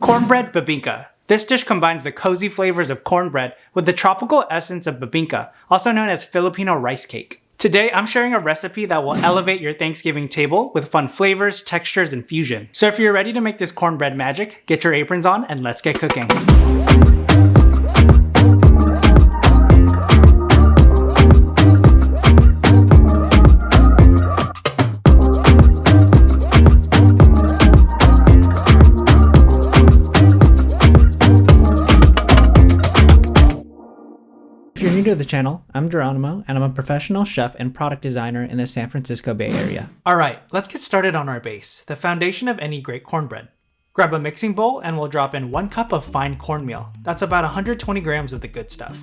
Cornbread Bibingka. This dish combines the cozy flavors of cornbread with the tropical essence of bibingka, also known as Filipino rice cake. Today, I'm sharing a recipe that will elevate your Thanksgiving table with fun flavors, textures, and fusion. So if you're ready to make this cornbread magic, get your aprons on and let's get cooking. If you're new to the channel, I'm Geronimo, and I'm a professional chef and product designer in the San Francisco Bay Area. Alright, let's get started on our base, the foundation of any great cornbread. Grab a mixing bowl and we'll drop in 1 cup of fine cornmeal. That's about 120 grams of the good stuff.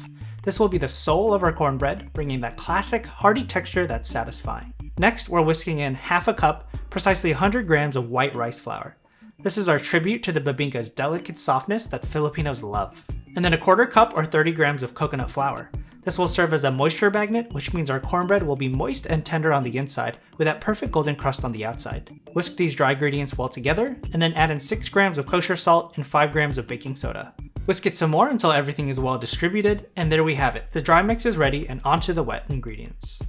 This will be the soul of our cornbread, bringing that classic, hearty texture that's satisfying. Next, we're whisking in half a cup, precisely 100 grams of white rice flour. This is our tribute to the bibingka's delicate softness that Filipinos love. And then a 1/4 cup or 30 grams of coconut flour. This will serve as a moisture magnet, which means our cornbread will be moist and tender on the inside, with that perfect golden crust on the outside. Whisk these dry ingredients well together, and then add in 6 grams of kosher salt and 5 grams of baking soda. Whisk it some more until everything is well distributed, and there we have it. The dry mix is ready, and onto the wet ingredients.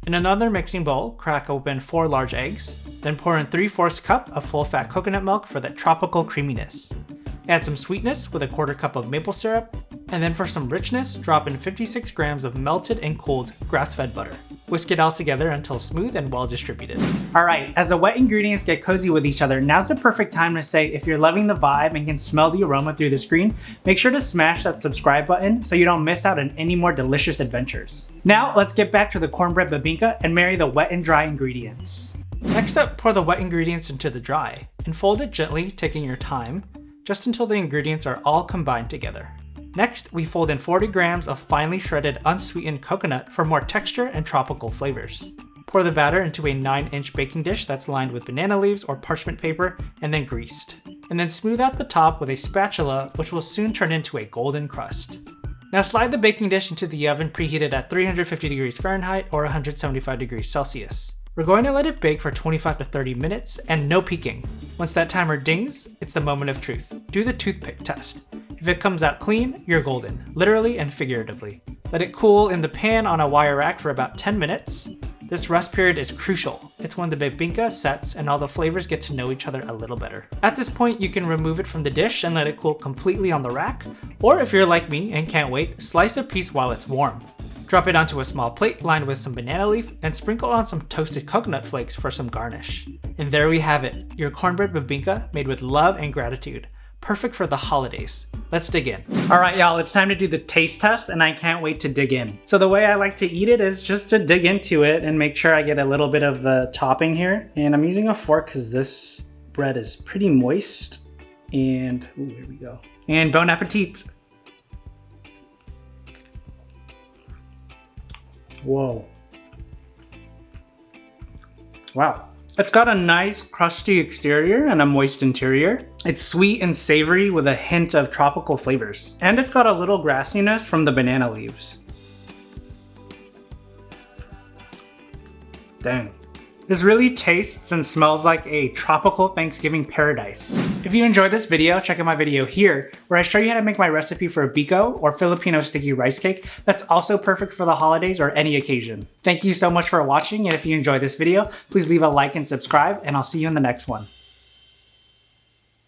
In another mixing bowl, crack open 4 large eggs, then pour in 3/4 cup of full-fat coconut milk for that tropical creaminess. Add some sweetness with a 1/4 cup of maple syrup, and then for some richness, drop in 56 grams of melted and cooled grass-fed butter. Whisk it all together until smooth and well distributed. Alright, as the wet ingredients get cozy with each other, now's the perfect time to say if you're loving the vibe and can smell the aroma through the screen, make sure to smash that subscribe button so you don't miss out on any more delicious adventures. Now, let's get back to the cornbread bibingka and marry the wet and dry ingredients. Next up, pour the wet ingredients into the dry, and fold it gently, taking your time, just until the ingredients are all combined together. Next, we fold in 40 grams of finely shredded unsweetened coconut for more texture and tropical flavors. Pour the batter into a 9-inch baking dish that's lined with banana leaves or parchment paper and then greased. And then smooth out the top with a spatula, which will soon turn into a golden crust. Now slide the baking dish into the oven preheated at 350 degrees Fahrenheit or 175 degrees Celsius. We're going to let it bake for 25 to 30 minutes and no peeking. Once that timer dings, it's the moment of truth. Do the toothpick test. If it comes out clean, you're golden, literally and figuratively. Let it cool in the pan on a wire rack for about 10 minutes. This rest period is crucial. It's when the bibingka sets and all the flavors get to know each other a little better. At this point, you can remove it from the dish and let it cool completely on the rack, or if you're like me and can't wait, slice a piece while it's warm. Drop it onto a small plate lined with some banana leaf and sprinkle on some toasted coconut flakes for some garnish. And there we have it, your cornbread bibingka made with love and gratitude. Perfect for the holidays. Let's dig in. Alright y'all, it's time to do the taste test and I can't wait to dig in. So the way I like to eat it is just to dig into it and make sure I get a little bit of the topping here. And I'm using a fork because this bread is pretty moist. And, ooh, here we go. And bon appetit. Whoa. Wow. It's got a nice crusty exterior and a moist interior. It's sweet and savory with a hint of tropical flavors. And it's got a little grassiness from the banana leaves. Dang. This really tastes and smells like a tropical Thanksgiving paradise. If you enjoyed this video, check out my video here, where I show you how to make my recipe for a biko or Filipino sticky rice cake that's also perfect for the holidays or any occasion. Thank you so much for watching, and if you enjoyed this video, please leave a like and subscribe, and I'll see you in the next one.